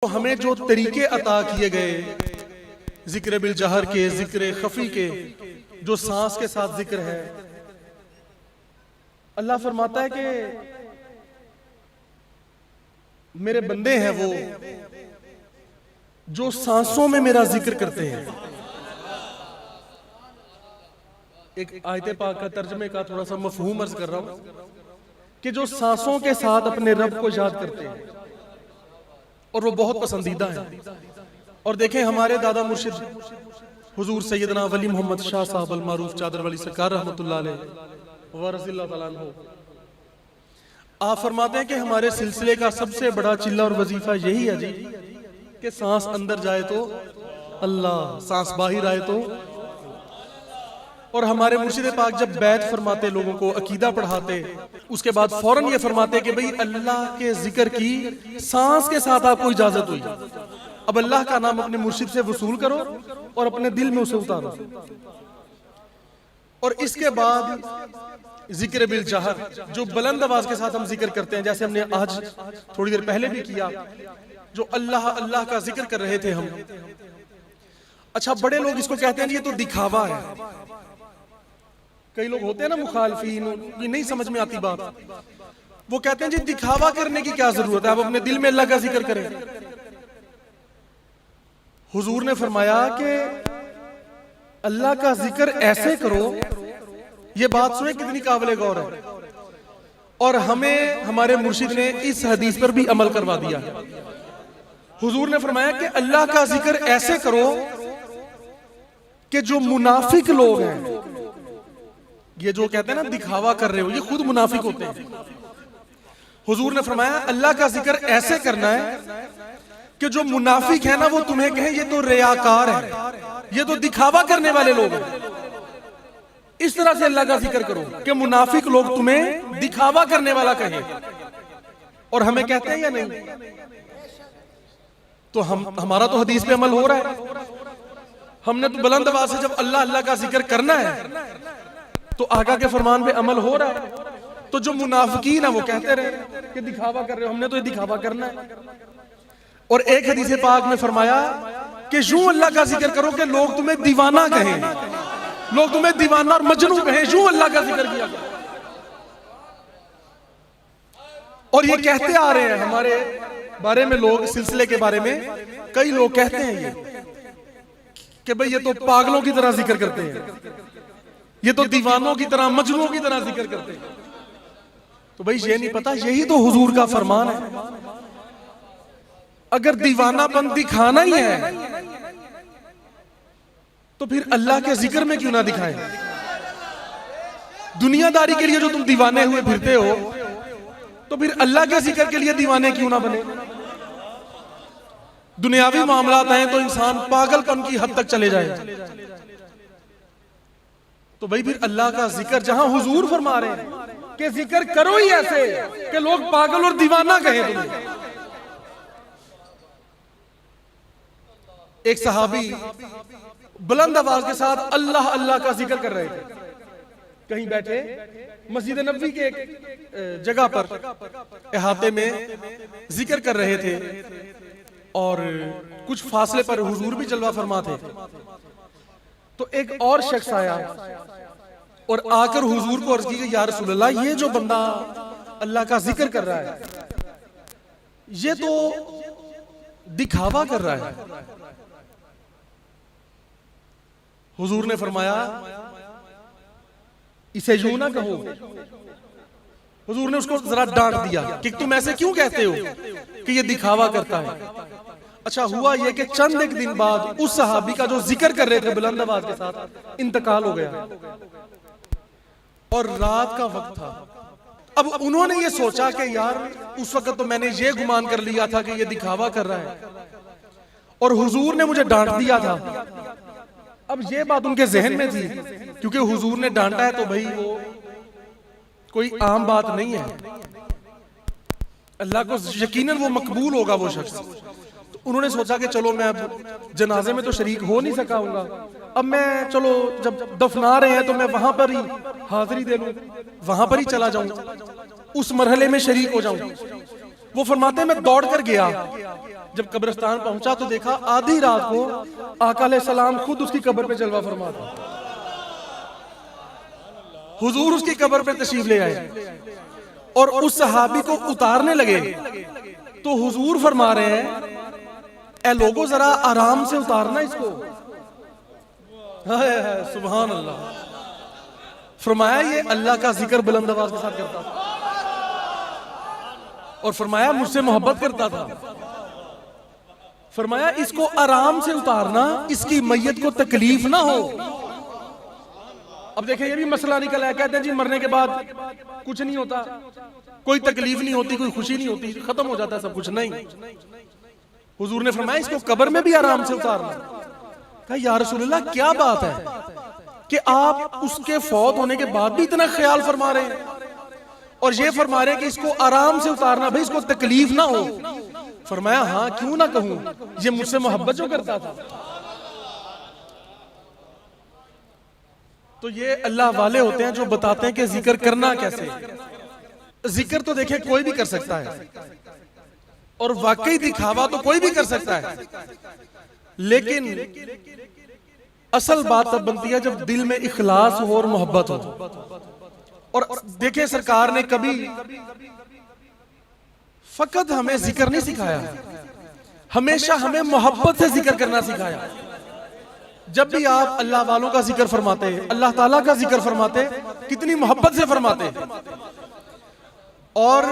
तो हमें जो तरीके अता किए गए जिक्र बिल जहर के, जिक्र खफी के, जो सांस के साथ जिक्र है, अल्लाह फरमाता है कि मेरे बंदे हैं वो जो सांसों में मेरा जिक्र करते हैं। एक आयत पाक का तर्जमे का थोड़ा सा मफहूम अर्ज कर रहा हूं कि जो सांसों के साथ अपने रब को याद करते हैं और वो बहुत पसंदीदा है। और देखें हमारे दादा मुर्शिद हुजूर सैयदना वली मोहम्मद शाह साहब अल मारूफ चादर वली सरकार रहमतुल्लाह अलैह व रज़ियल्लाहु तआला अन्हु, आप फरमाते हैं कि हमारे सिलसिले का सबसे बड़ा चिल्ला और वजीफा यही है जी कि सांस अंदर जाए तो अल्लाह, सांस बाहर आए तो। और हमारे मुर्शिद पाक जब बैत फरमाते, लोगों को अकीदा पढ़ाते, उसके बाद फौरन ये फरमाते कि भाई अल्लाह के जिक्र की सांस के साथ आपको इजाजत हुई, अब अल्लाह का नाम अपने मुर्शिद से वसूल करो और अपने दिल में उसे उतारो। और इसके बाद जिक्र बिल जहर, जो बुलंद आवाज के साथ हम जिक्र करते हैं, जैसे हमने आज थोड़ी देर पहले भी किया, जो अल्लाह अल्लाह का जिक्र कर रहे थे हम। अच्छा, बड़े लोग इसको कहते हैं ये तो दिखावा है। कई लोग होते हैं ना मुखालफीन, ये नहीं समझ में आती बात, वो कहते हैं जी दिखावा करने की क्या जरूरत है, आप अपने दिल में अल्लाह का जिक्र करें। हुजूर ने फरमाया कि अल्लाह का जिक्र ऐसे करो, ये बात सुने कितनी काबिल गौर है। और हमें हमारे मुर्शिद ने इस हदीस पर भी अमल करवा दिया। हुजूर ने फरमाया कि अल्लाह का जिक्र ऐसे करो कि जो मुनाफिक लोग हैं, ये जो कहते हैं ना दिखावा कर रहे हो, ये खुद मुनाफिक होते हैं। हुजूर ने फरमाया अल्लाह का जिक्र ऐसे करना है कि जो मुनाफिक है ना वो तुम्हें कहें ये तो रियाकार है, ये तो दिखावा करने वाले लोग हैं। इस तरह से अल्लाह का जिक्र करो कि मुनाफिक लोग तुम्हें दिखावा करने वाला कहें। और हमें कहते हैं या नहीं? तो हमारा तो हदीस पे अमल हो रहा है। हमने तो बुलंद आवाज से जब अल्लाह अल्लाह का जिक्र करना है तो आका के फरमान पे अमल हो रहा है। तो जो मुनाफिकीन है वो कहते रहे कि दिखावा कर रहे हो, हमने तो ये दिखावा करना है। और एक हदीस पाक में फरमाया कि यूं अल्लाह का जिक्र करो कि लोग तुम्हें दीवाना कहें, लोग तुम्हें दीवाना और मजनू कहें, यूं अल्लाह का जिक्र किया। और ये कहते आ रहे हैं हमारे बारे में लोग, सिलसिले के बारे में कई लोग कहते हैं ये कि भाई ये तो पागलों की तरह जिक्र करते हैं, ये तो दीवानों की तरह, मजनूओं की तरह जिक्र करते हैं। तो भाई ये नहीं पता, यही तो हुजूर का फरमान है। अगर दीवानापन दिखाना ही है तो फिर अल्लाह के जिक्र में क्यों ना दिखाएं? दुनियादारी के लिए जो तुम दीवाने हुए फिरते हो, तो फिर अल्लाह के जिक्र के लिए दीवाने क्यों ना बने? दुनियावी मामलात हैं तो इंसान पागलपन की हद तक चले जाए। तो भाई फिर अल्लाह का जिक्र जहां हुजूर फरमा रहे हैं कि जिक्र करो ही ऐसे कि लोग पागल और दीवाना कहें तुम्हें। एक सहाबी बुलंद आवाज के साथ अल्लाह अल्लाह का जिक्र कर रहे थे, कहीं बैठे मस्जिद नबवी के एक जगह पर इहाते में जिक्र कर रहे थे और कुछ फासले पर हुजूर भी जलवा फरमा थे। तो एक और शख्स आया और आकर हुजूर को अर्ज की कि या रसूल अल्लाह, ये जो बंदा अल्लाह का जिक्र कर रहा है ये तो दिखावा कर रहा है। हुजूर ने फरमाया इसे यूं ना कहो। हुजूर ने उसको जरा डांट दिया कि तुम ऐसे क्यों कहते हो कि ये दिखावा करता है। अच्छा, हुआ ये कि चंद एक दिन बाद उस सहाबी का जो जिक्र कर रहे थे बुलंद आवाज के साथ, इंतकाल हो गया और रात का वक्त था। अब उन्होंने ये सोचा कि यार उस वक्त तो मैंने ये गुमान कर लिया था कि ये दिखावा कर रहा है और हुजूर ने मुझे डांट दिया था। अब ये बात उनके जहन में थी, क्योंकि हुजूर ने डांटा है तो भाई वो कोई आम बात नहीं है, अल्लाह को यकीनन वो मकबूल होगा वो शख्स। तो उन्होंने सोचा कि चलो मैं अब जनाजे में तो शरीक हो नहीं सकाऊंगा, अब मैं चलो जब दफना रहे हैं तो मैं वहां पर ही हाजिरी दे लूं, वहां पर ही चला जाऊं, उस मरहले में शरीक हो जाऊं। वो फरमाते हैं मैं दौड़ कर गया, जब कब्रिस्तान पहुंचा तो देखा आधी रात को आका अलैहिस्सलाम खुद उसकी कब्र पे जलवा फरमा था। हुजूर उसकी कब्र पे तशरीफ ले आए और उस सहाबी को उतारने लगे तो हुजूर फरमा रहे हैं, ए लोगों जरा आराम से उतारना इसको। हाय हाय सुभान अल्लाह। फरमाया ये अल्लाह का जिक्र बुलंद आवाज के साथ करता था और फरमाया मुझसे मोहब्बत करता था। फरमाया इसको आराम से उतारना, इसकी मैयत को तकलीफ ना हो। अब देखिए ये भी मसला निकला है, कहते हैं जी मरने के बाद कुछ नहीं होता, कोई तकलीफ नहीं होती, कोई खुशी नहीं होती, खत्म हो जाता है सब कुछ। नहीं, हुजूर ने फरमाया इसको कब्र में भी आराम से उतारना। कहा या रसूलल्लाह क्या बात है कि आप उसके फौत होने के बाद भी इतना ख्याल फरमा रहे हैं और ये फरमा रहे हैं कि इसको आराम से उतारना, भाई इसको तकलीफ ना हो। फरमाया हाँ क्यों ना कहूं, ये मुझसे मोहब्बत जो करता था। तो ये अल्लाह वाले होते हैं जो बताते हैं कि जिक्र करना कैसे। जिक्र तो देखिए कोई भी कर सकता है और वाकई दिखावा तो कोई भी कर सकता है, लेकिन असल बात तब बनती है जब दिल में इखलास हो और मोहब्बत हो। और देखिए सरकार ने कभी फकत हमें जिक्र नहीं सिखाया, हमेशा हमें मोहब्बत से जिक्र करना सिखाया। जब भी आप अल्लाह वालों का जिक्र फरमाते, अल्लाह ताला का जिक्र फरमाते, कितनी मोहब्बत से फरमाते। और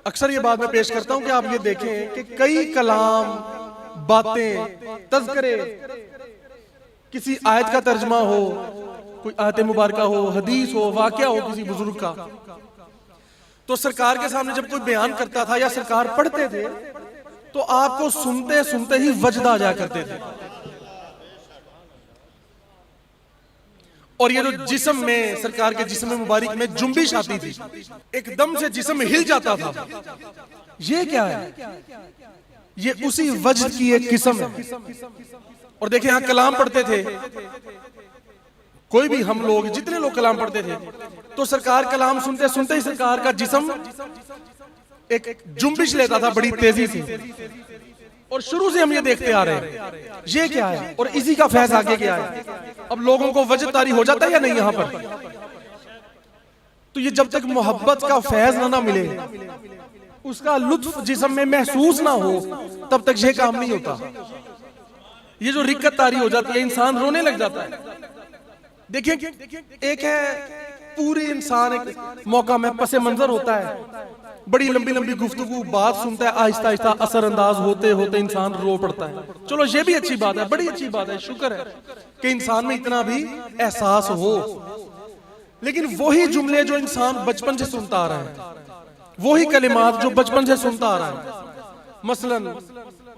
अक्सर ये बात मैं पेश करता हूं कि आप ये देखें कि कई कलाम, बातें, तज़किरे, किसी आयत का तर्जमा हो, कोई आयत मुबारका हो, हदीस हो, वाकया हो किसी बुजुर्ग का, तो सरकार के सामने जब कोई बयान करता था या सरकार पढ़ते थे तो आपको सुनते सुनते ही वजद आ जाया करते थे। और ये जो जिस्म में, सरकार के जिस्म मुबारक में जुम्बिश आती थी, एकदम से जिस्म हिल जाता था। ये क्या है? ये उसी वजद की एक किस्म है। और देखिए यहां कलाम पढ़ते थे, कोई भी हम लोग, जितने लोग कलाम पढ़ते थे, तो सरकार कलाम सुनते सुनते ही सरकार का जिस्म एक जुम्बिश लेता था बड़ी तेजी से। और शुरू से हम ये देखते आ रहे हैं, ये क्या है और इसी का फैज आगे क्या है। अब लोगों को वजद तारी हो जाता है या नहीं यहां पर? तो ये जब तक मोहब्बत का फैज ना मिले, उसका लुत्फ जिस्म में महसूस ना हो, तब तक ये काम नहीं होता। ये जो रिक्कत तारी हो जाती है, इंसान रोने लग जाता है। देखिए एक है पूरी इंसान एक मौका में पसे मंजर होता है, बड़ी लंबी लंबी गुफ्तगू, बात सुनता है, आहिस्ता आहिस्ता असर अंदाज होते होते इंसान रो पड़ता है। चलो ये भी अच्छी बात है, बड़ी अच्छी बात है, शुक्र है कि इंसान में इतना भी एहसास हो। लेकिन वही जुमले जो इंसान बचपन से सुनता आ रहा है, वही कलिमात जो बचपन से सुनता आ रहा है, मसलन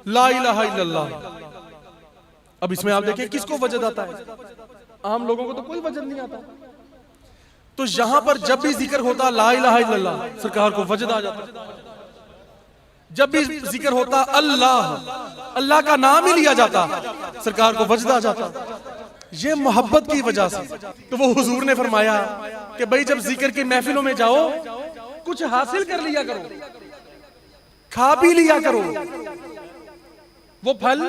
ला इलाहा इल्लल्लाह, अब इसमें आप देखिए किसको वजद आता है? आम लोगों को तो कोई वजद नहीं आता। तो यहां पर जब भी जिक्र होता ला इलाहा इल्लल्लाह, सरकार को वजद आ जाता। जब भी जिक्र होता अल्लाह, अल्लाह का नाम ही लिया जाता, सरकार को वजद आ जाता। ये मोहब्बत की वजह से। तो वो हुजूर ने फरमाया कि भाई जब जिक्र की महफिलों में जाओ, कुछ हासिल कर लिया करो, खा पी लिया करो, वो फल,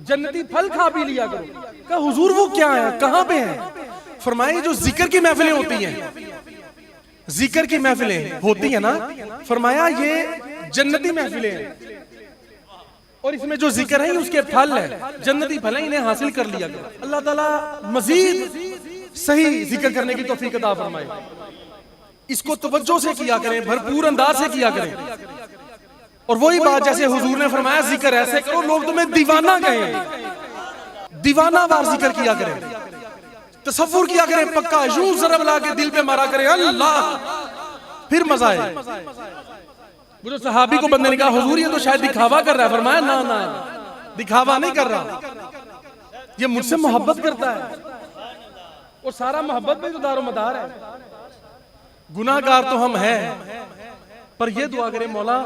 जन्नती फल खा पी लिया करो। कहा हुजूर वो क्या है, कहां पे है? फरमाया जो जिक्र की महफिलें होती हैं, जिक्र की महफिलें होती है ना, फरमाया ये जन्नती महफिलें हैं और इसमें जो जिक्र है उसके फल है, जन्नती फल है, इन्हें हासिल कर लिया करो। अल्लाह ताला मजीद सही जिक्र करने की तौफीक अता फरमाए। इसको तवज्जो से किया करें, भरपूर अंदाज से किया करें। और वही बात जैसे हुजूर ने फरमाया जिक्र ऐसे करो लोग तुम्हें दीवाना कहें, दीवाना वार जिक्र किया करें, तसव्वुर किया करें, पक्का यूं ज़रब ला के दिल पे मारा करें अल्लाह, फिर मजा आए। वो जो सहाबी को बंदे ने कहा हुजूर ये तो शायद दिखावा कर रहा है, फरमाया ना ना, दिखावा नहीं कर रहा, ये मुझसे मोहब्बत करता है और सारा मोहब्बत पे तो दारो मदार है। गुनाहगार तो हम हैं, पर ये दुआ करें मौला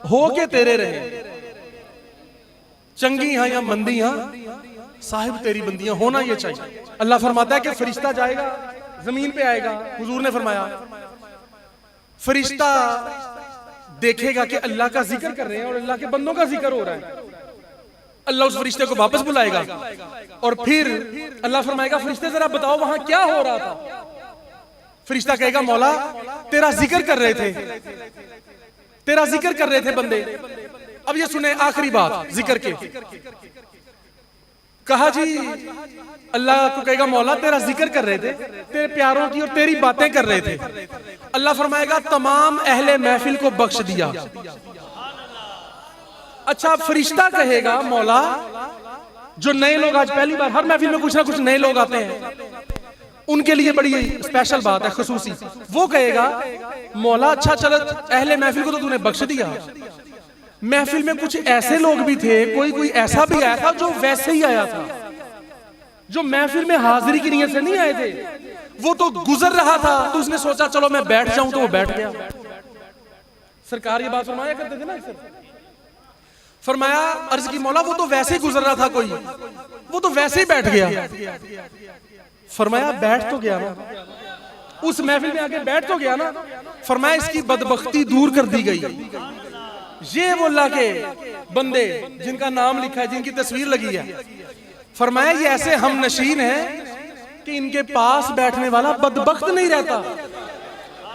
हो के तेरे रहे, चंगी हां या मंदी हां, साहिब तेरी बंदियां होना ये चाहिए। अल्लाह फरमाता है कि फरिश्ता जाएगा जमीन पे आएगा, हुजूर ने फरमाया फरिश्ता देखेगा कि अल्लाह का जिक्र कर रहे हैं और अल्लाह के बंदों का जिक्र हो रहा है, अल्लाह उस फरिश्ते को वापस बुलाएगा और फिर अल्लाह फरमाएगा फरिश्ते जरा बताओ वहां क्या हो रहा था। फरिश्ता कहेगा मौला तेरा जिक्र कर रहे थे, तेरा जिक्र कर रहे थे बंदे। अब ये सुने आखिरी बात जिक्र के, कहा जी अल्लाह को कहेगा मौला तेरा जिक्र कर रहे थे, तेरे प्यारों की और तेरी बातें कर रहे थे। अल्लाह फरमाएगा तमाम अहले महफिल को बख्श दिया। अच्छा फरिश्ता कहेगा मौला जो नए लोग आज पहली बार, हर महफिल में कुछ ना कुछ नए लोग आते हैं, उनके लिए बड़ी स्पेशल बात है खुसूसी। वो कहेगा मौला अच्छा चलो अहले महफिल को तो तूने बख्श दिया, महफिल में कुछ ऐसे लोग भी थे, कोई ऐसा भी आया था जो वैसे ही आया था, जो महफिल में हाजिरी की नीयत से नहीं आए थे, वो तो गुजर रहा था तो उसने सोचा चलो मैं बैठ जाऊं, तो वो बैठ गया। सरकार ये बात फरमाया करते थे ना अक्सर, फरमाया अर्ज की मौला वो तो वैसे ही गुजर रहा था कोई, वो तो वैसे ही बैठ गया। फरमाया बैठ तो गया ना, उस महफिल में आके बैठ तो गया ना। फरमाया इसकी बदबख्ती दूर कर दी गई। ये वो अल्लाह के बंदे जिनका नाम लिखा है, जिनकी तस्वीर लगी है, फरमाया ये ऐसे हम नशीन हैं कि इनके पास बैठने वाला बदबख्त नहीं रहता,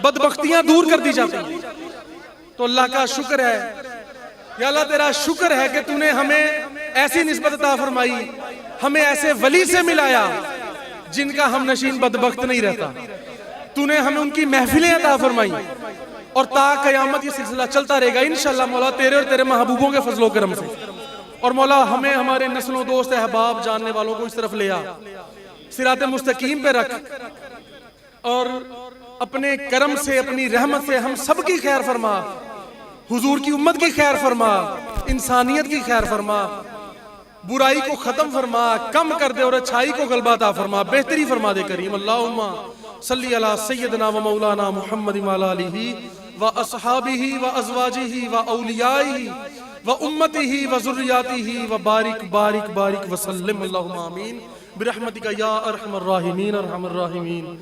बदबख्तियां दूर कर दी जाती। तो अल्लाह का शुक्र है, या अल्लाह तेरा शुक्र है कि तूने हमें ऐसी निस्बत अता फरमाई, हमें ऐसे वली से मिलाया जिनका हम नशीन बदबख्त नहीं रहता। तूने हमें उनकी महफिलें अता फरमाई और ता कयामत ये सिलसिला चलता रहेगा इंशाअल्लाह मौला, तेरे और तेरे महबूबों के फजलो करम से। और मौला हमें हमारे नस्लों दोस्त अहबाब जानने वालों को इस तरफ ले आ, सिराते मुस्तकीम पे रख और अपने करम से अपनी रहमत से हम सब की खैर फरमा, हुजूर की उम्मत की खैर फरमा, इंसानियत की खैर फरमा, बुराई को खत्म फरमा, कम कर दे और अच्छाई को गलबा अता फरमा, बेहतरी फरमा दे करीम। अल्लाहुम्मा सल्ली अला सय्यदना व मौलाना मुहम्मद व अला आलिहि व अस्हाबिहि व अज़वाजिहि व औलियाइहि व उम्मतिहि व ज़ुर्रिय्यातिहि व बारिक बारिक बारिक व सल्लिम। अल्लाहुम्मा आमीन बिरहमतिका या अरहमर राहिमीन अरहमर राहिमीन।